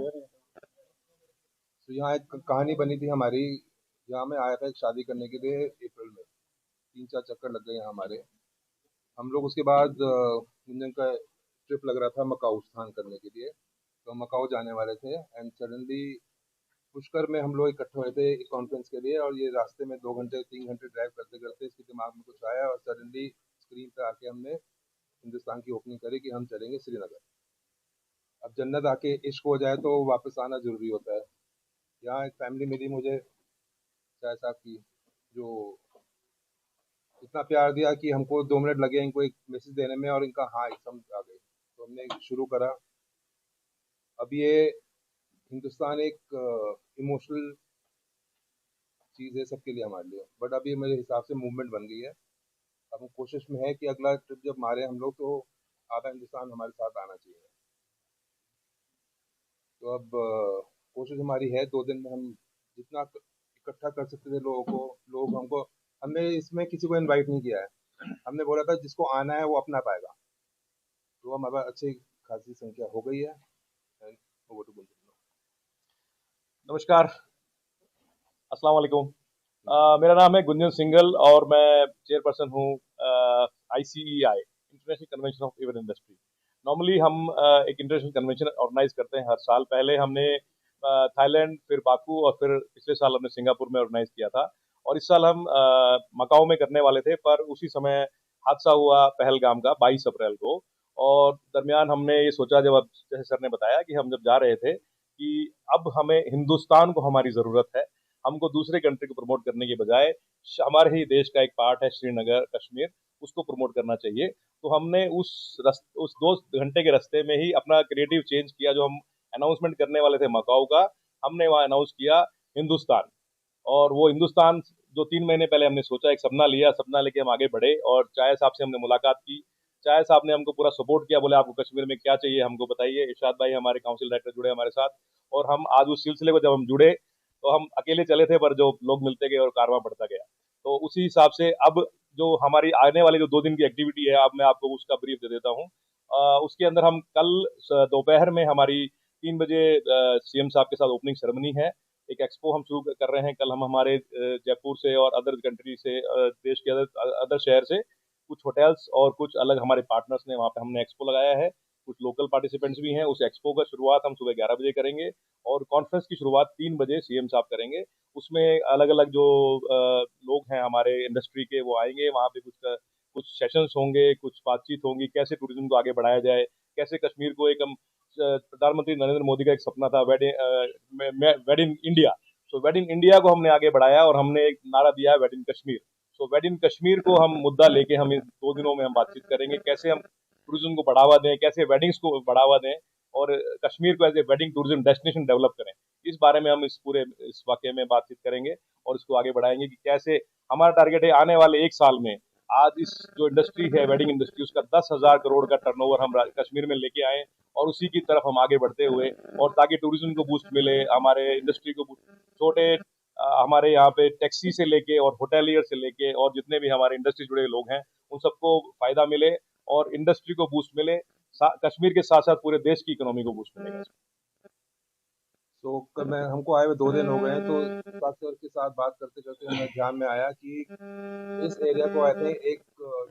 तो यहाँ एक कहानी बनी थी हमारी। यहाँ मैं आया था एक शादी करने के लिए अप्रैल में। 3-4 चक्कर लग गए यहाँ हमारे। हम लोग उसके बाद गुंजन का ट्रिप लग रहा था मकाऊ स्थान करने के लिए, तो हम मकाऊ जाने वाले थे। एंड सडनली पुष्कर में हम लोग इकट्ठे हुए थे एक कॉन्फ्रेंस के लिए, और ये रास्ते में 2 घंटे 3 घंटे ड्राइव करते करते इसके दिमाग में कुछ आया और सडनली स्क्रीन पे आके हमने हिंदुस्तान की ओपनिंग करी कि हम चलेंगे श्रीनगर। अब जन्नत आके इश्क हो जाए तो वापस आना जरूरी होता है। यहाँ एक फैमिली मिली मुझे, चाय साहब की, जो इतना प्यार दिया कि हमको 2 मिनट लगे इनको एक मैसेज देने में, और इनका हाँ एक समझ आ गई, तो हमने शुरू करा। अब ये हिंदुस्तान एक इमोशनल चीज़ है सबके लिए, हमारे लिए, बट अभी मेरे हिसाब से मूवमेंट बन गई है। अब हम कोशिश में है कि अगला ट्रिप जब मारे हम लोग, तो आधा हिंदुस्तान हमारे साथ आना चाहिए। तो अब कोशिश हमारी है 2 दिन में हम जितना इकट्ठा कर सकते थे लोगों को। लोग हमको, हमने इसमें किसी को इनवाइट नहीं किया है, हमने बोला था जिसको आना है वो अपना पाएगा। तो हमारे पास अच्छी खासी संख्या हो गई है। And over to Gunjan. नमस्कार, अस्सलाम वालेकुम। मेरा नाम है गुंजन सिंघल और मैं चेयरपर्सन हूँ ICEI, international convention of event industry. Normally हम एक इंटरनेशनल कन्वेंशन ऑर्गेनाइज करते हैं हर साल। पहले हमने थाईलैंड, फिर बाकू और फिर पिछले साल हमने सिंगापुर में ऑर्गेनाइज किया था। और इस साल हम मकाऊ में करने वाले थे, पर उसी समय हादसा हुआ पहलगाम का 22 अप्रैल को। और दरमियान हमने ये सोचा, जब अब जैसे सर ने बताया कि हम जब जा रहे थे कि अब हमें हिंदुस्तान को हमारी ज़रूरत है, हमको दूसरे कंट्री को प्रमोट करने के बजाय हमारे ही देश का एक पार्ट है श्रीनगर कश्मीर, उसको प्रमोट करना चाहिए। तो हमने उस 2 घंटे के रास्ते में ही अपना क्रिएटिव चेंज किया। जो हम अनाउंसमेंट करने वाले थे मकाऊ का, हमने वहाँ अनाउंस किया हिंदुस्तान। और वो हिंदुस्तान जो 3 महीने पहले हमने सोचा, एक सपना लिया, सपना लेके हम आगे बढ़े और चाय साहब से हमने मुलाकात की। चाय साहब ने हमको पूरा सपोर्ट किया, बोले आपको कश्मीर में क्या चाहिए हमको बताइए। इरशाद भाई हमारे काउंसिल डायरेक्टर जुड़े हमारे साथ, और हम आज उस सिलसिले को जब हम जुड़े तो हम अकेले चले थे, पर जो लोग मिलते गए और कारवां बढ़ता गया। तो उसी हिसाब से अब जो हमारी आने वाली जो 2 दिन की एक्टिविटी है, अब मैं आपको उसका ब्रीफ दे देता हूँ। उसके अंदर हम कल दोपहर में हमारी 3 बजे CM साहब के साथ ओपनिंग सेरेमनी है। एक एक्सपो हम शुरू कर रहे हैं। कल हम हमारे जयपुर से और अदर कंट्री से, देश के अदर शहर से कुछ होटल्स और कुछ अलग हमारे पार्टनर्स ने, वहाँ पे हमने एक्सपो लगाया है। कुछ लोकल पार्टिसिपेंट्स भी हैं। उस एक्सपो का शुरुआत हम सुबह 11 बजे करेंगे और कॉन्फ्रेंस की शुरुआत 3 बजे CM साहब करेंगे। उसमें अलग अलग जो लोग हैं हमारे इंडस्ट्री के, वो आएंगे। वहाँ पे कुछ सेशंस होंगे, कुछ बातचीत होंगी, कैसे टूरिज्म को आगे बढ़ाया जाए, कैसे कश्मीर को एक प्रधानमंत्री नरेंद्र मोदी का एक सपना था वेड in India. So Wade in India को हमने आगे बढ़ाया और हमने एक नारा दिया है वेड इन कश्मीर। सो वेड इन कश्मीर को हम मुद्दा लेके हम इस 2 दिनों में हम बातचीत करेंगे, कैसे हम टूरिज्म को बढ़ावा दें, कैसे वेडिंग्स को बढ़ावा दें और कश्मीर को as a wedding tourism destination develop करें। इस बारे में हम इस वाक्य में बातचीत करेंगे और इसको आगे बढ़ाएंगे कि कैसे हमारा टारगेट है आने वाले 1 साल में आज इस जो इंडस्ट्री है वेडिंग इंडस्ट्री, उसका 10,000 करोड़ का टर्नओवर हम कश्मीर में लेके आए और उसी की तरफ हम आगे बढ़ते हुए, और ताकि टूरिज्म को बूस्ट मिले, हमारे इंडस्ट्री को छोटे हमारे यहाँ पे टैक्सी से लेके और होटेलियर से लेके और जितने भी हमारे इंडस्ट्री जुड़े लोग हैं उन सबको फायदा मिले और इंडस्ट्री को बूस्ट मिले। कश्मीर के साथ साथ पूरे देश की इकोनॉमी को बूस्ट मिलेगा। तो कल मैं, हमको आए हुए 2 दिन हो गए हैं, तो साथ सर के साथ बात करते करते हमें ध्यान में आया कि इस एरिया को आई थिंक एक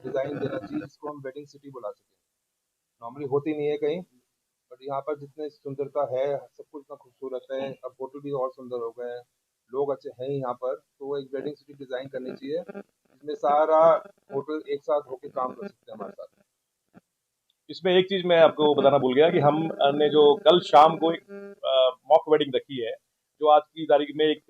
डिज़ाइन देना चाहिए जिसको हम वेडिंग सिटी बुला सकें। नॉर्मली होती नहीं है कहीं, बट यहाँ पर जितने सुंदरता है, सब कुछ इतना खूबसूरत है। अब होटल भी और सुंदर हो गए हैं, लोग अच्छे हैं यहाँ पर, तो एक वेडिंग सिटी डिज़ाइन करनी चाहिए जिसमें सारा होटल एक साथ होके काम कर सकते हैं हमारे साथ। इसमें एक चीज मैं आपको बताना भूल गया कि हमने जो कल शाम को एक मॉक वेडिंग रखी है, जो आज की तारीख में एक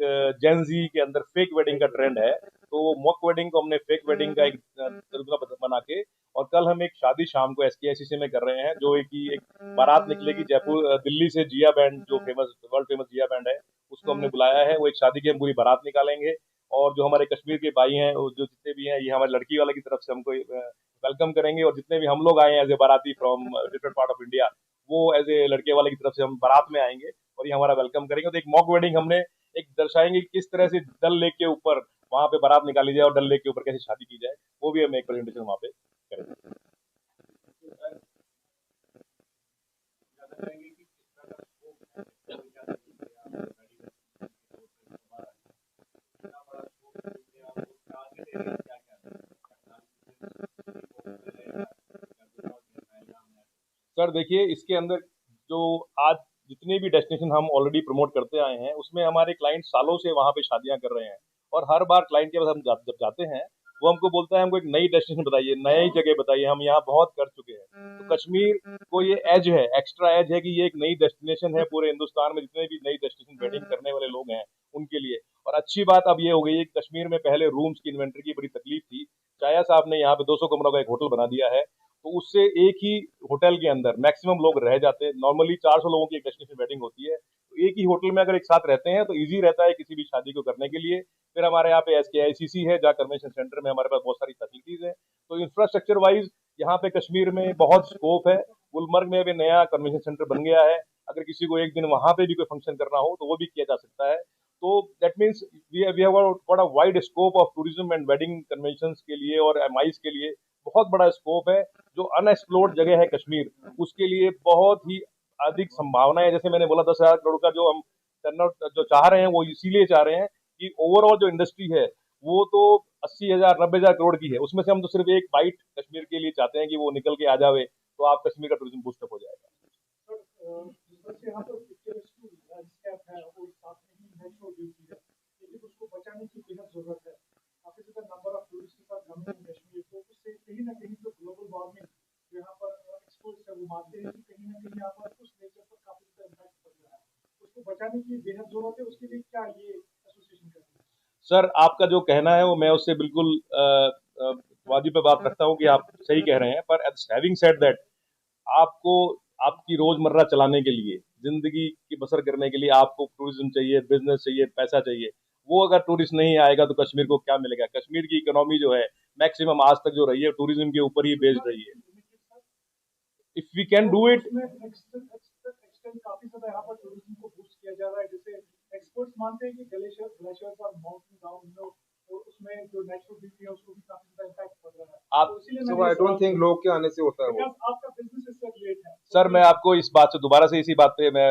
जेनजी के अंदर फेक वेडिंग का ट्रेंड है, तो वो मॉक वेडिंग को हमने फेक वेडिंग का एक तरीका बना के, और कल हम एक शादी शाम को SKICC में कर रहे हैं, जो एक बारात निकलेगी जयपुर दिल्ली से। जिया बैंड, जो फेमस वर्ल्ड फेमस जिया बैंड है, उसको हमने बुलाया है। वो एक शादी की हम पूरी बारात निकालेंगे और जो हमारे कश्मीर के भाई हैं, जो जितने भी हैं, ये हमारे लड़की वाले की तरफ से हमको वेलकम करेंगे। और जितने भी हम लोग आए हैं एज ए बाराती from different part of India, वो एज ए लड़के वाले की तरफ से हम बारात में आएंगे और ये हमारा वेलकम करेंगे। तो एक मॉक वेडिंग हमने एक दर्शाएंगे कि किस तरह से डल लेक के ऊपर वहां पे बारात निकाली जाए और डल लेक के ऊपर कैसे शादी की जाए, वो भी हम एक प्रेजेंटेशन वहां पे करेंगे। सर देखिए, इसके अंदर जो आज जितने भी डेस्टिनेशन हम ऑलरेडी प्रमोट करते आए हैं, उसमें हमारे क्लाइंट सालों से वहाँ पे शादियाँ कर रहे हैं। और हर बार क्लाइंट के पास हम जब जाते हैं, वो हमको बोलता है हमको एक नई डेस्टिनेशन बताइए, नई जगह बताइए, हम यहाँ बहुत कर चुके हैं। तो कश्मीर को ये एज है, एक्स्ट्रा एज है कि ये एक नई डेस्टिनेशन है पूरे हिंदुस्तान में जितने भी नई डेस्टिनेशन वेडिंग करने वाले लोग हैं उनके लिए। और अच्छी बात अब ये हो गई है कि कश्मीर में पहले रूम्स की इन्वेंटरी की बड़ी तकलीफ थी। चाया साहब ने यहाँ पे 200 कमरों का एक होटल बना दिया है, तो उससे एक ही होटल के अंदर मैक्सिमम लोग रह जाते हैं। नॉर्मली 400 लोगों की एक डेस्टिनेशन वेडिंग होती है, तो एक ही होटल में अगर एक साथ रहते हैं तो इजी रहता है किसी भी शादी को करने के लिए। फिर हमारे यहाँ पे SKICC है, जहाँ कन्वेंशन सेंटर में हमारे पास बहुत सारी फैसिलिटीज हैं। तो इंफ्रास्ट्रक्चर वाइज यहाँ पे कश्मीर में बहुत स्कोप है। गुलमर्ग में भी नया कन्वेंशन सेंटर बन गया है, अगर किसी को एक दिन वहां पे भी कोई फंक्शन करना हो तो वो भी किया जा सकता है। तो that means we have got a wide scope of tourism and wedding convention के लिए और MIs के लिए बहुत बड़ा स्कोप है। जो अनएक्सप्लोर्ड जगह है कश्मीर, उसके लिए बहुत ही अधिक संभावना है। जैसे मैंने बोला 10,000 करोड़ का जो हम टर्नआउट जो चाह रहे हैं, वो इसीलिए चाह रहे हैं कि ओवरऑल जो इंडस्ट्री है वो तो 80,000 90,000 करोड़ की है, उसमें से हम तो सिर्फ एक बाइट कश्मीर के लिए चाहते हैं कि वो निकल के आ जावे, तो आप कश्मीर का टूरिज्म बूस्टअप हो जाएगा। यहाँ पर लैंडस्केप है और साथ में ही नेचुरल ब्यूटी है, लेकिन उसको बचाने की बेहद जरूरत है। काफी ज्यादा नंबर ऑफ टूरिस्ट के साथ कमी है कश्मीर को, उससे कहीं ना कहीं जो ग्लोबल वार्मिंग जो यहाँ पर एक्सपोज है, वो मानते हैं कि कहीं ना कहीं यहाँ पर उस नेचर पर काफी ज्यादा इम्पैक्ट पड़ रहा है। उसको बचाने की बेहद जरूरत है, उसके लिए क्या ये एसोसिएशन कर रही है? सर आपका जो कहना है वो मैं उससे बिल्कुल वाजिब पे बात रखता हूँ कि आप सही कह रहे हैं, पर हैविंग सेड दैट आपको आपकी रोजमर्रा चलाने के लिए, जिंदगी की बसर करने के लिए आपको टूरिज्म चाहिए, बिजनेस चाहिए, पैसा चाहिए। वो अगर टूरिस्ट नहीं आएगा तो कश्मीर को क्या मिलेगा? कश्मीर की इकोनॉमी जो है मैक्सिमम आज तक जो रही है टूरिज्म के ऊपर ही बेस्ड रही है। If we can do it, काफी ज्यादा यहाँ पर टूरिज्म को बूस्ट किया जा रहा है। जैसे एक्सपर्ट्स मानते हैं कि ग्लेशियर्स और माउंटेन डाउन और उसमें जो नेचुरल ब्यूटी है उसको भी काफी ज्यादा इम्पैक्ट पड़ रहा है। आप तो इसीलिए सो मैंने आई डोंट थिंक लोग के आने से होता है वो। बिकॉज आपका बिजनेस इससे रिलेट है। सर मैं आपको इस बात से दोबारा से इसी बात पे मैं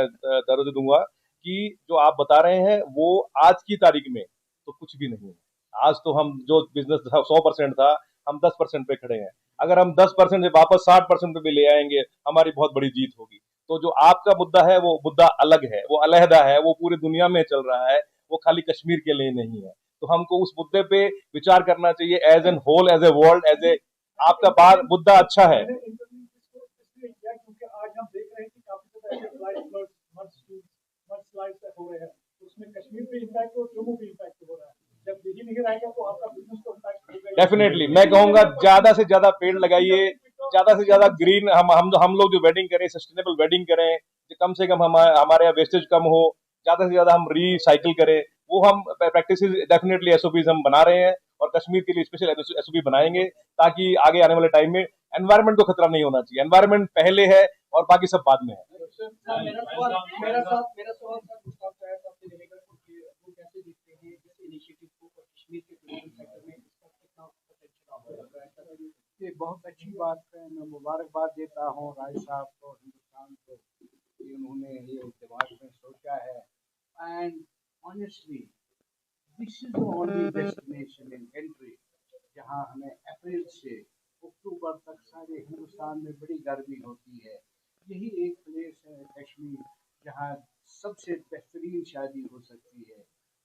दर्ज दूंगा कि जो आप बता रहे हैं वो आज की तारीख में तो कुछ भी नहीं है। आज तो हम जो बिजनेस 100% था, हम 10% पे खड़े हैं। अगर हम 10% से वापस 60% पे भी ले आएंगे, हमारी बहुत बड़ी जीत होगी। तो जो आपका मुद्दा है वो मुद्दा अलग है, वो अलहदा है, वो पूरी दुनिया में चल रहा है, वो खाली कश्मीर के लिए नहीं है। तो हमको उस मुद्दे पे विचार करना चाहिए as an whole, as a world, as a आपका बात मुद्दा अच्छा है। मैंने इंटरव्यू इसलिए किया क्योंकि आज हम देख रहे हैं कि काफी ज्यादा ऐसे मड स्लाइड्स हो रहे हैं, तो उसमें कश्मीर पे इम्पैक्ट और जम्मू पे इम्पैक्ट हो रहा है। जब यही नहीं रहेगा तो आपका बिजनेस को इम्पैक्ट होगा। डेफिनेटली मैं कहूंगा ज्यादा से ज्यादा पेड़ लगाइए, ज्यादा से ज्यादा ग्रीन, हम लोग जो वेडिंग करें सस्टेनेबल वेडिंग करें, कम से कम हमारे यहाँ वेस्टेज कम हो, ज्यादा से ज्यादा हम रिसाइकिल करें। वो हम प्रैक्टिस डेफिनेटली SOPs हम बना रहे हैं और कश्मीर के लिए स्पेशल SOP बनाएंगे ताकि आगे आने वाले टाइम में एनवायरमेंट को खतरा नहीं होना चाहिए। एनवायरमेंट पहले है और बाकी सब बाद में है। मेरा सवाल सर गुस्ताफ चाहे साहब से रहेगा कि वो कैसे देखते हैं इस इनिशिएटिव को और कश्मीर के टूरिज्म सेक्टर में इसका कितना पोटेंशियल है। ये बहुत अच्छी बात है। मैं मुबारकबाद देता हूँ राय साहब को, हिंदुस्तान को, कि उन्होंने ये दिमाग में सोचा है। And honestly this is the only destination in country जहाँ हमें अप्रैल से अक्टूबर तक सारे हिंदुस्तान में बड़ी गर्मी होती है। यही एक प्लेस है कश्मीर जहाँ सबसे बेहतरीन शादी हो सकती है।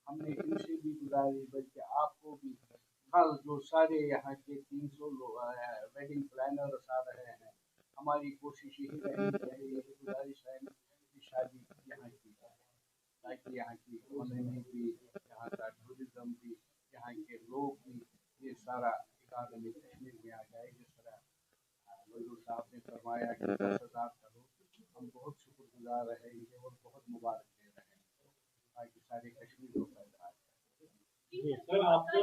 हमने इनसे भी गुजारिश, बल्कि आपको भी, कल जो सारे यहाँ के 300 लोग वेडिंग प्लानर्स आ रहे हैं, हमारी कोशिश यही रहनी चाहिए, यही गुजारिश रहनी चाहिए कि शादी यहाँ की जाए, ताकि यहाँ की इकोनॉमी भी, यहाँ का टूरिज्म भी, यहाँ के लोग भी, ये सारा इकोनॉमी कश्मीर में आ जाए। जिस तरह वजूर साहब ने फरमाया कि 10,000 करोड़, हम बहुत शुक्रगुजार रहे हैं और बहुत मुबारक दे रहे हैं, ताकि सारे कश्मीर को फायदा आ जाए। सर आपका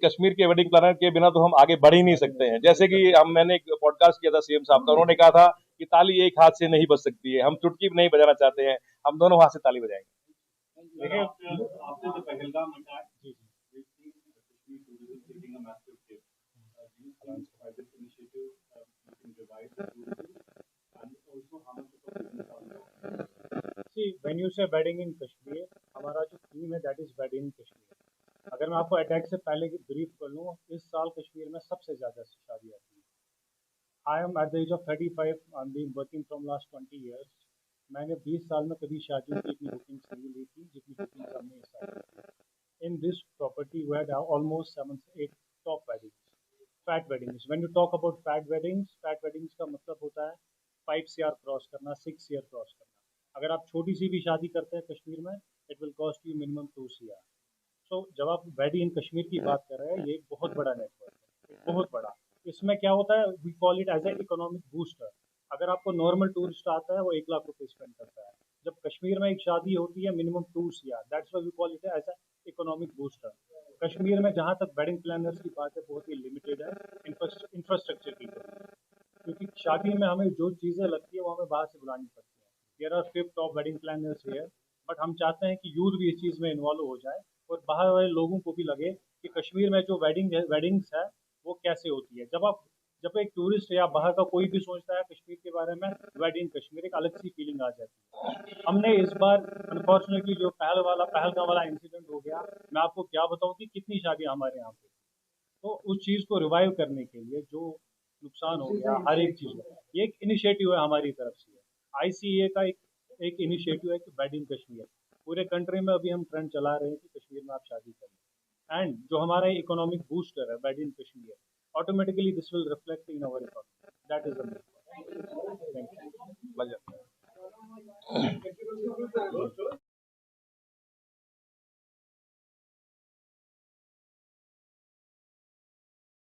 कश्मीर के वेडिंग प्लानर के बिना तो हम आगे बढ़ ही नहीं सकते हैं। जैसे कि मैंने एक पॉडकास्ट किया था CM साहब का, उन्होंने कहा था कि ताली एक हाथ से नहीं बज सकती है, हम चुटकी भी नहीं बजाना चाहते हैं, हम दोनों हाथ से ताली बजाएंगे। देखिए आपने जो पहलगाम बताया, See, when you say wedding in Kashmir, हमारा जो theme है that is wedding in Kashmir. अगर मैं आपको अटैक से पहले की ब्रीफ कर लूँ, इस साल कश्मीर में सबसे ज़्यादा शादियाँ थी। I am at the age of 35, I am being working from last 20 years. मैंने 20 साल में कभी शादियों की इतनी बुकिंग्स नहीं ली थी जितनी बुकिंग्स हमने इस साल की थी। In this property we had almost 7 से 8 top weddings, fat weddings. When you talk about fat weddings का मतलब होता है 5 CR क्रॉस करना, 6 CR क्रॉस करना। अगर आप छोटी सी भी शादी करते हैं कश्मीर में, it will cost you minimum 2 CR। सो जब आप वेडी इन कश्मीर की बात कर रहे हैं, ये एक बहुत बड़ा नेटवर्क है, बहुत बड़ा। इसमें क्या होता है, we call it as a economic booster. अगर आपको नॉर्मल टूरिस्ट आता है वो 1 लाख रुपए स्पेंड करता है, जब कश्मीर में एक शादी होती है minimum 2 CR, that's why we call it as a economic booster. Kashmir में जहाँ तक वेडिंग प्लानर्स की बात है बहुत ही लिमिटेड है इंफ्रास्ट्रक्चर की कमी, क्योंकि शादी में हमें जो चीज़ें लगती है वो हमें बाहर से बुलानी पड़ती है। There are 5 top wedding planners here, but हम चाहते हैं कि यूथ भी इस चीज़ में इन्वॉल्व हो जाए और बाहर वाले लोगों को भी लगे कि कश्मीर में जो वेडिंग्स है वो कैसे होती है। जब एक टूरिस्ट या बाहर का कोई भी सोचता है कश्मीर के बारे में, वेडिंग कश्मीर, एक अलग सी फीलिंग आ जाती है। हमने इस बार अनफॉर्चुनेटली जो पहलगाम वाला इंसिडेंट हो गया, मैं आपको क्या बताऊं कि कितनी शादियां हमारे यहाँ पे, तो उस चीज़ को रिवाइव करने के लिए जो नुकसान हो गया हर एक चीज़ में, ये एक इनिशिएटिव है हमारी तरफ से। ICA का एक इनिशिएटिव है कि वेडिंग कश्मीर, पूरे कंट्री में अभी हम ट्रेंड चला रहे हैं कि कश्मीर में आप शादी करें। एंड जो हमारा इकोनॉमिक बूस्टर है wedding Kashmir, automatically this will reflect in our economy, that is the. Thank you. Pleasure.